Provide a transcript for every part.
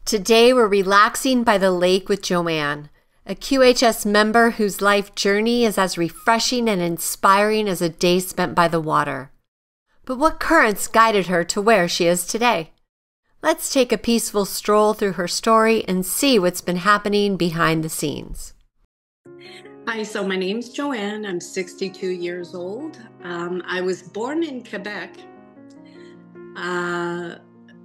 Today we're relaxing by the lake with Joanne, a QHS member whose life journey is as refreshing and inspiring as a day spent by the water. But what currents guided her to where she is today? Let's take a peaceful stroll through her story and see what's been happening behind the scenes. Hi, so my name's Joanne. I'm 62 years old. I was born in Quebec.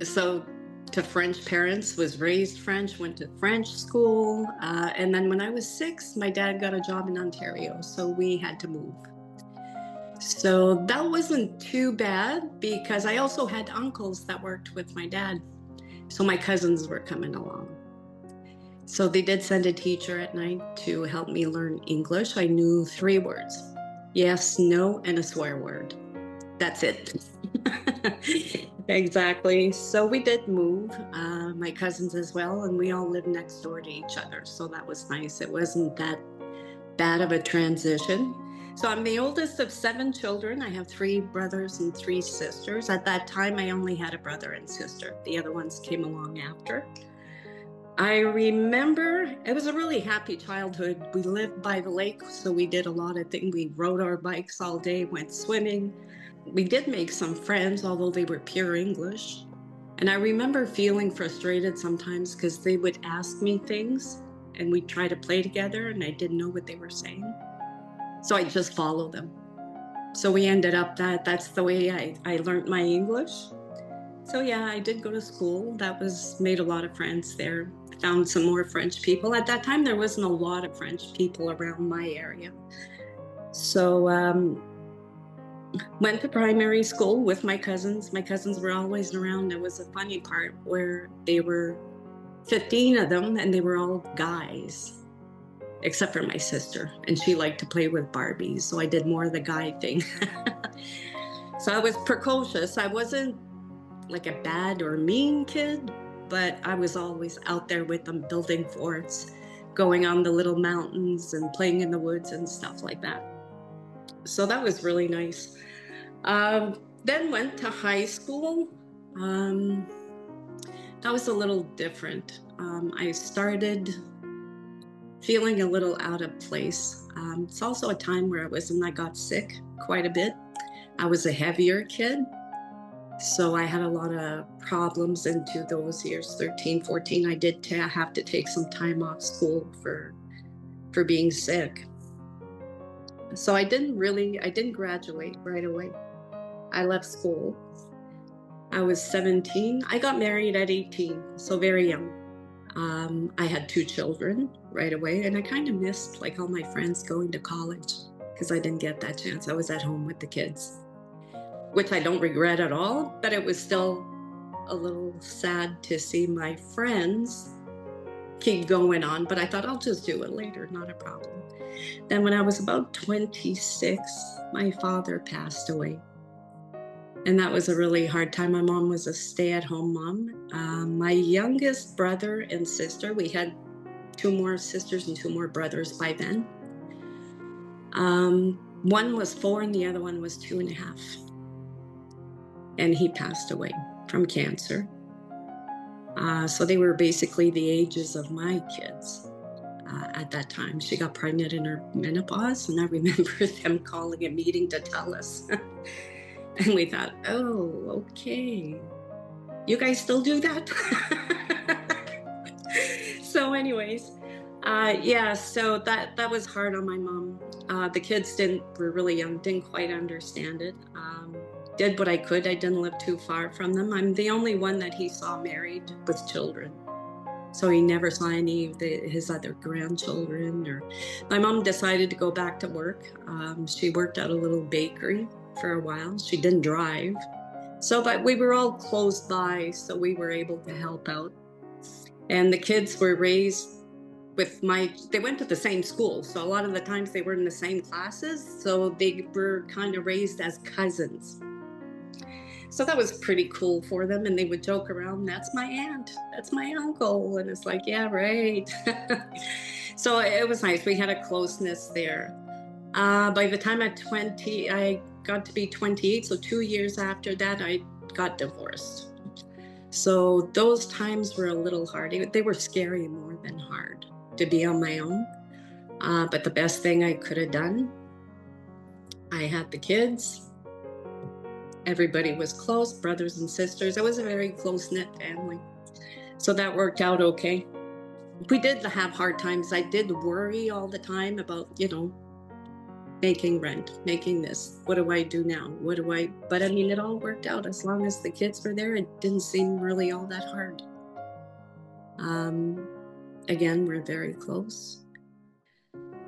So to French parents, was raised French, went to French school. And then when I was 6, my dad got a job in Ontario, so we had to move. So that wasn't too bad because I also had uncles that worked with my dad. So my cousins were coming along. So they did send a teacher at night to help me learn English. I knew 3 words: yes, no, and a swear word. That's it. Exactly. So we did move, my cousins as well, and we all lived next door to each other. So that was nice. It wasn't that bad of a transition. So I'm the oldest of 7 children. I have 3 brothers and 3 sisters. At that time, I only had a brother and sister. The other ones came along after. I remember it was a really happy childhood. We lived by the lake, so we did a lot of things. We rode our bikes all day, went swimming. We did make some friends, although they were pure English. And I remember feeling frustrated sometimes because they would ask me things and we'd try to play together and I didn't know what they were saying. So I just followed them. So we ended up that's the way I learned my English. So yeah, I did go to school. Made a lot of friends there. Found some more French people. At that time, there wasn't a lot of French people around my area. So went to primary school with my cousins. My cousins were always around. There was a funny part where they were 15 of them and they were all guys, except for my sister. And she liked to play with Barbies. So I did more of the guy thing. So I was precocious. I wasn't like a bad or mean kid, but I was always out there with them building forts, going on the little mountains and playing in the woods and stuff like that. So that was really nice. Then went to high school. That was a little different. I started feeling a little out of place. It's also a time where I got sick quite a bit. I was a heavier kid. So I had a lot of problems into those years, 13, 14. I did have to take some time off school for being sick. So I didn't graduate right away. I left school. I was 17. I got married at 18, so very young. I had 2 children right away, and I kind of missed like all my friends going to college because I didn't get that chance. I was at home with the kids, which I don't regret at all, but it was still a little sad to see my friends keep going on, but I thought I'll just do it later, not a problem. Then when I was about 26, my father passed away. And that was a really hard time. My mom was a stay-at-home mom. My youngest brother and sister, we had 2 more sisters and 2 more brothers by then. One was 4 and the other one was 2.5. And he passed away from cancer. So they were basically the ages of my kids at that time. She got pregnant in her menopause, and I remember them calling a meeting to tell us. And we thought, oh, okay. You guys still do that? So anyways, so that was hard on my mom. The kids were really young, didn't quite understand it. Did what I could. I didn't live too far from them. I'm the only one that he saw married with children. So he never saw any of his other grandchildren. My mom decided to go back to work. She worked at a little bakery for a while. She didn't drive. But we were all close by, so we were able to help out. And the kids were raised they went to the same school. So a lot of the times they were in the same classes. So they were kind of raised as cousins. So that was pretty cool for them. And they would joke around, that's my aunt, that's my uncle. And it's like, yeah, right. So it was nice. We had a closeness there. By the time I got to be 28, so 2 years after that, I got divorced. So those times were a little hard. They were scary more than hard to be on my own. But the best thing I could have done, I had the kids. Everybody was close, brothers and sisters. It was a very close-knit family. So that worked out okay. We did have hard times. I did worry all the time about, making rent, making this. What do I do now? But I mean, it all worked out. As long as the kids were there, it didn't seem really all that hard. Again, we're very close.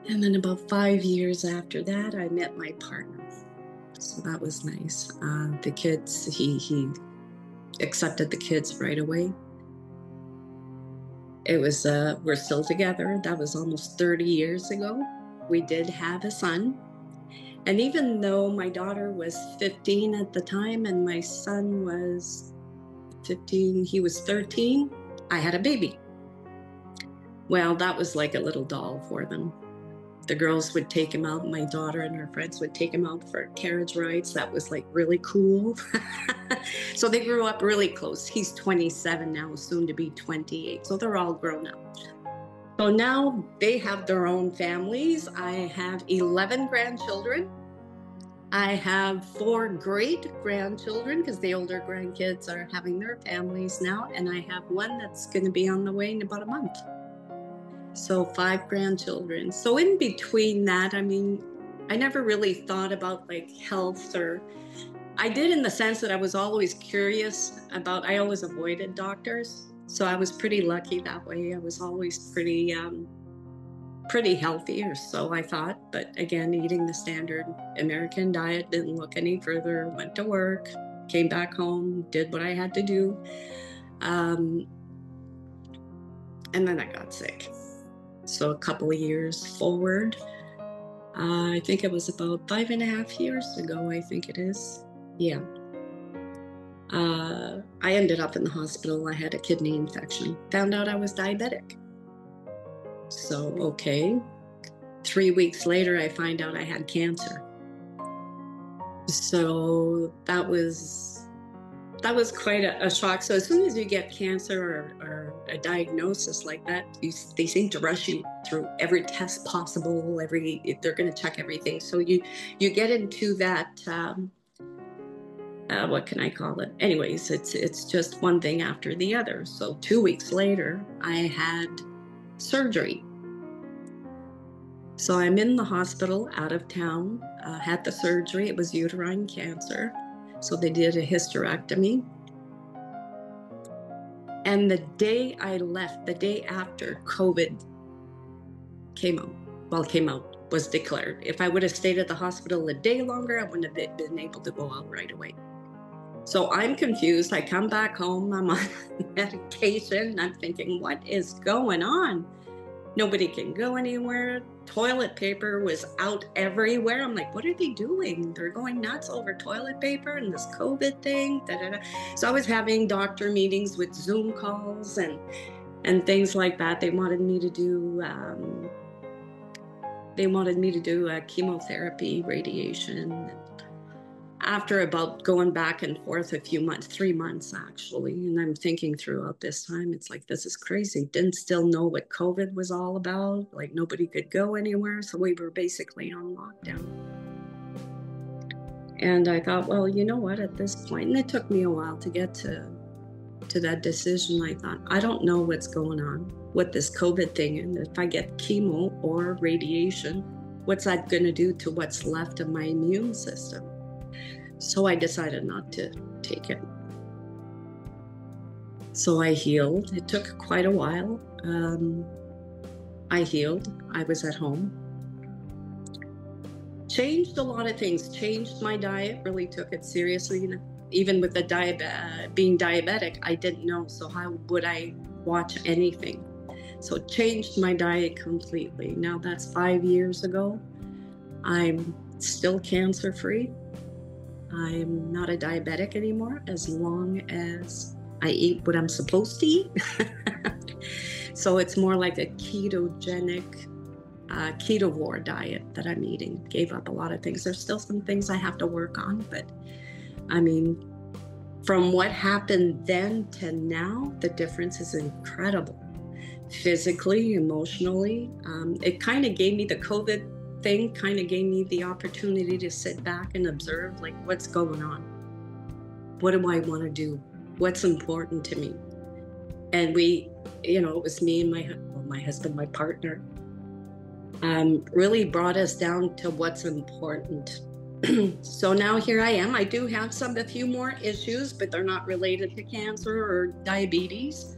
And then about 5 years after that, I met my partner. So that was nice. The kids, he accepted the kids right away. It was, we're still together. That was almost 30 years ago. We did have a son. And even though my daughter was 15 at the time and my son was 15, he was 13, I had a baby. Well, that was like a little doll for them. The girls would take him out. My daughter and her friends would take him out for carriage rides. That was like really cool. So they grew up really close. He's 27 now, soon to be 28. So they're all grown up. So now they have their own families. I have 11 grandchildren. I have 4 great-grandchildren because the older grandkids are having their families now. And I have one that's going to be on the way in about a month. So 5 grandchildren. So in between that, I mean, I never really thought about like health, or I did in the sense that I was always curious about, I always avoided doctors. So I was pretty lucky that way. I was always pretty healthy, or so I thought. But again, eating the standard American diet, didn't look any further, went to work, came back home, did what I had to do. And then I got sick. So a couple of years forward, I think it was about 5.5 years ago, I think it is. Yeah. I ended up in the hospital. I had a kidney infection. Found out I was diabetic. So, okay. 3 weeks later, I find out I had cancer. So that was quite a shock. So as soon as you get cancer or a diagnosis like that, they seem to rush you through every test possible. They're going to check everything. So you get into that. What can I call it? Anyways, it's just one thing after the other. So 2 weeks later, I had surgery. So I'm in the hospital out of town, had the surgery. It was uterine cancer. So they did a hysterectomy. And the day I left, the day after, COVID came out, was declared. If I would have stayed at the hospital a day longer, I wouldn't have been able to go out right away. So I'm confused. I come back home, I'm on medication, and I'm thinking, what is going on? Nobody can go anywhere. Toilet paper was out everywhere. I'm like, what are they doing? They're going nuts over toilet paper and this COVID thing. Da, da, da. So I was having doctor meetings with Zoom calls and things like that. They wanted me to do chemotherapy, radiation. After about going back and forth a few months, 3 months actually, and I'm thinking throughout this time, it's like, this is crazy. Didn't still know what COVID was all about. Like nobody could go anywhere. So we were basically on lockdown. And I thought, well, you know what, at this point, and it took me a while to get to that decision. I thought, I don't know what's going on with this COVID thing. And if I get chemo or radiation, what's that going to do to what's left of my immune system? So I decided not to take it. So I healed. It took quite a while. I healed. I was at home. Changed a lot of things. Changed my diet. Really took it seriously. Even with the being diabetic, I didn't know. So how would I watch anything? So it changed my diet completely. Now that's 5 years ago. I'm still cancer-free. I'm not a diabetic anymore as long as I eat what I'm supposed to eat. So it's more like a ketogenic, ketovore diet that I'm eating. Gave up a lot of things. There's still some things I have to work on, but I mean, From what happened then to now, the difference is incredible. Physically, emotionally, it kind of gave me the COVID thing, kind of gave me the opportunity to sit back and observe, like, what's going on? What do I want to do? What's important to me? And we, it was me and my husband, my partner, really brought us down to what's important. So now here I am. I do have a few more issues, but they're not related to cancer or diabetes.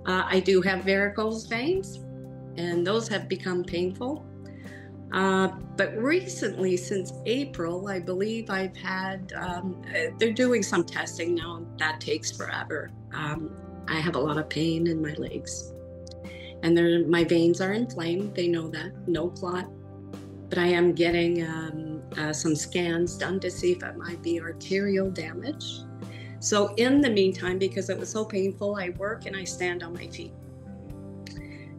I do have varicose veins, and those have become painful. But recently, since April, I believe I've had, they're doing some testing now. That takes forever. I have a lot of pain in my legs, and my veins are inflamed. They know that, no clot. But I am getting some scans done to see if it might be arterial damage. So in the meantime, because it was so painful, I work and I stand on my feet.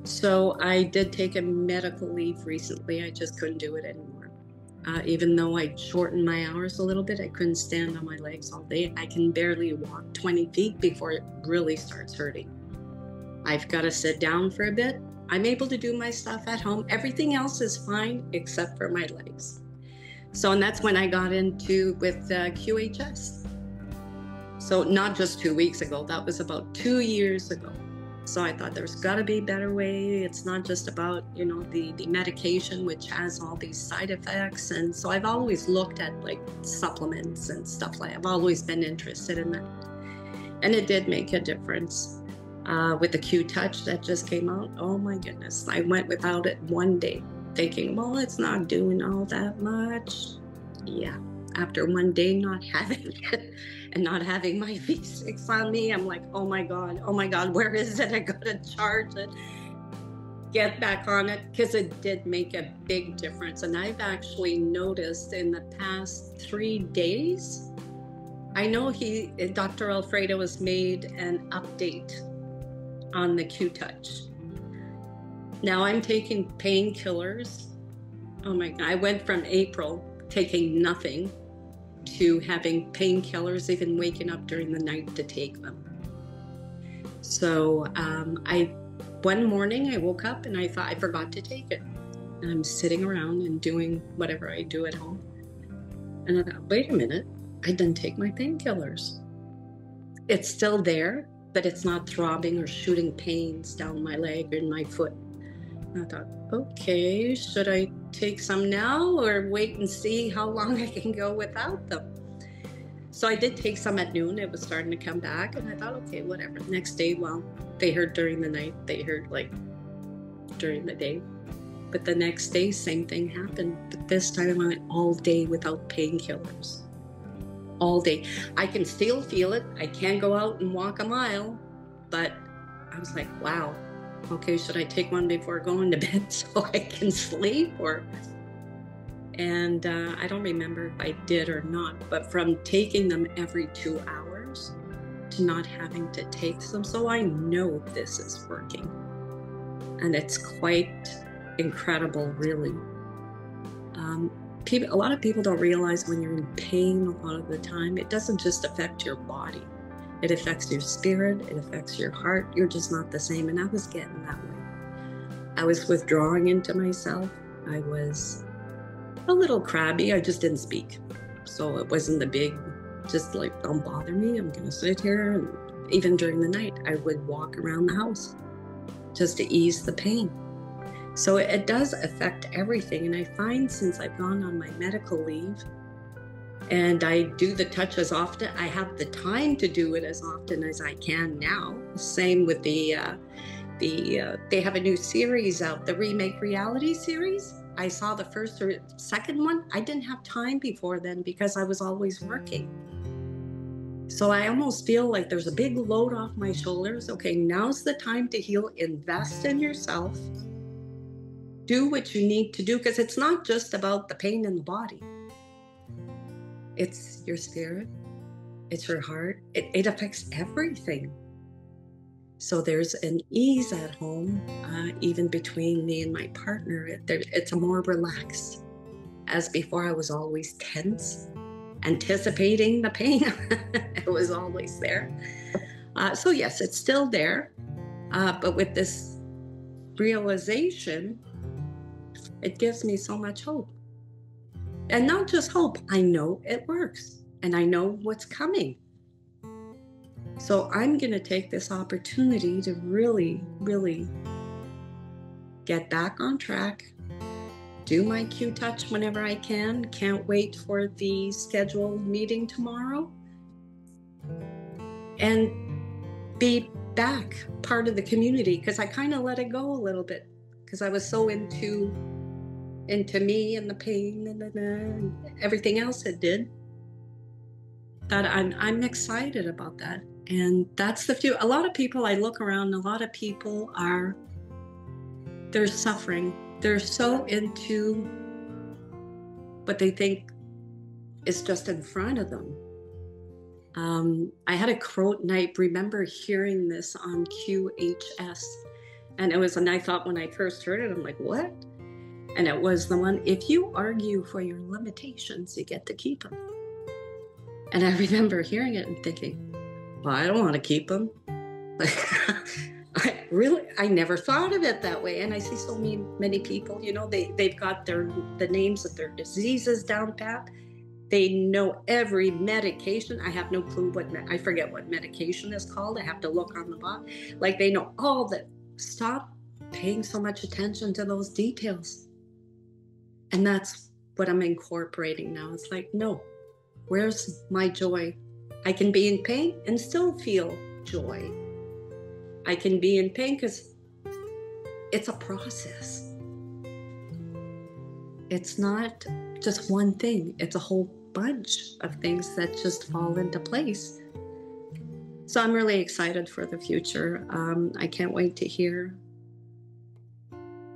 So I did take a medical leave recently. I just couldn't do it anymore. Even though I shortened my hours a little bit, I couldn't stand on my legs all day. I can barely walk 20 feet before it really starts hurting. I've got to sit down for a bit. I'm able to do my stuff at home. Everything else is fine except for my legs. So, and that's when I got into with QHS. So not just 2 weeks ago, that was about 2 years ago. So I thought there's got to be a better way. It's not just about, the medication, which has all these side effects. And so I've always looked at like supplements and stuff like that. I've always been interested in that. And it did make a difference. With the Q-Touch that just came out, oh my goodness, I went without it one day thinking, well, it's not doing all that much. Yeah, after one day not having it and not having my V6 on me, I'm like, oh my God, where is it? I gotta charge it, get back on it, because it did make a big difference. And I've actually noticed in the past 3 days, I know Dr. Alfredo has made an update on the Q-Touch. Now I'm taking painkillers. Oh my God, I went from April taking nothing to having painkillers, even waking up during the night to take them. So one morning I woke up and I thought I forgot to take it. And I'm sitting around and doing whatever I do at home. And I thought, wait a minute, I didn't take my painkillers. It's still there, but it's not throbbing or shooting pains down my leg or in my foot. And I thought, okay, should I take some now or wait and see how long I can go without them? So I did take some at noon. It was starting to come back, and I thought, okay, whatever. Next day, well, they hurt during the night. They hurt like during the day. But the next day, same thing happened. But this time I went all day without painkillers. All day. I can still feel it. I can't go out and walk a mile, but I was like, wow, okay, should I take one before going to bed so I can sleep? And I don't remember if I did or not, but from taking them every 2 hours to not having to take them, so I know this is working. And it's quite incredible, really. A lot of people don't realize when you're in pain a lot of the time, it doesn't just affect your body. It affects your spirit, it affects your heart. You're just not the same. And I was getting that way. I was withdrawing into myself. I was a little crabby. I just didn't speak. So it wasn't the big, just like, don't bother me. I'm going to sit here. And even during the night, I would walk around the house just to ease the pain. So it does affect everything. And I find since I've gone on my medical leave and I do the touch as often, I have the time to do it as often as I can now. Same with they have a new series out, the Remake Reality series. I saw the first or second one. I didn't have time before then because I was always working. So I almost feel like there's a big load off my shoulders. Okay, now's the time to heal. Invest in yourself. Do what you need to do, because it's not just about the pain in the body. It's your spirit. It's your heart. It affects everything. So there's an ease at home, even between me and my partner. It's a more relaxed. As before, I was always tense anticipating the pain. It was always there. So yes, it's still there. But with this realization, it gives me so much hope. And not just hope, I know it works and I know what's coming. So I'm going to take this opportunity to really, really get back on track, do my Q-Touch whenever I can. Can't wait for the scheduled meeting tomorrow. And be back part of the community, because I kind of let it go a little bit because I was so into me and the pain and everything else it did, that I'm excited about that. And that's the few. A lot of people, I look around, a lot of people they're suffering. They're so into what they think is just in front of them. I had a quote, and I remember hearing this on QHS, and I thought when I first heard it, I'm like, what? And it was the one, if you argue for your limitations, you get to keep them. And I remember hearing it and thinking, well, I don't want to keep them. I never thought of it that way. And I see so many people, they've got the names of their diseases down pat. They know every medication. I have no clue I forget what medication is called. I have to look on the box. Like, they know all that. Stop paying so much attention to those details. And that's what I'm incorporating now. It's like, no, where's my joy? I can be in pain and still feel joy. I can be in pain because it's a process. It's not just one thing. It's a whole bunch of things that just fall into place. So I'm really excited for the future. I can't wait to hear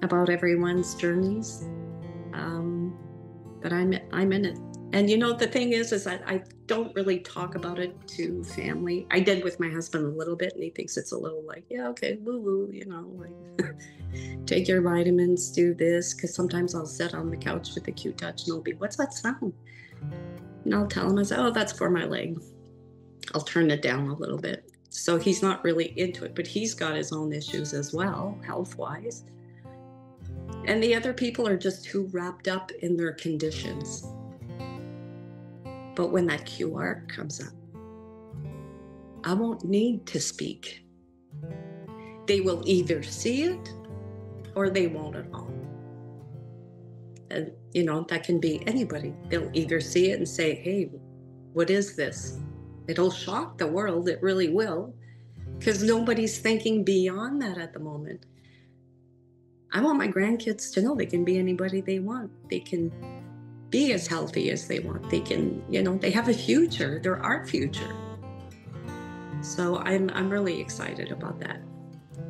about everyone's journeys. But I'm in it. And the thing is that I don't really talk about it to family. I did with my husband a little bit, and he thinks it's a little like, yeah, okay, woo-woo, like take your vitamins, do this. Because sometimes I'll sit on the couch with the Q-Touch and he'll be, what's that sound? And I'll tell him, I say, oh, that's for my leg. I'll turn it down a little bit. So he's not really into it, but he's got his own issues as well, health-wise. And the other people are just too wrapped up in their conditions. But when that QArc comes up, I won't need to speak. They will either see it or they won't at all. And, that can be anybody. They'll either see it and say, hey, what is this? It'll shock the world. It really will. Because nobody's thinking beyond that at the moment. I want my grandkids to know they can be anybody they want. They can be as healthy as they want. They can, they have a future. They're our future. So I'm really excited about that.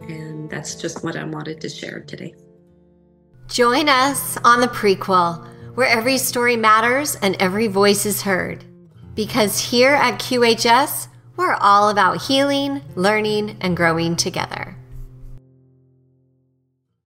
And that's just what I wanted to share today. Join us on the Prequel, where every story matters and every voice is heard. Because here at QHS, we're all about healing, learning, and growing together.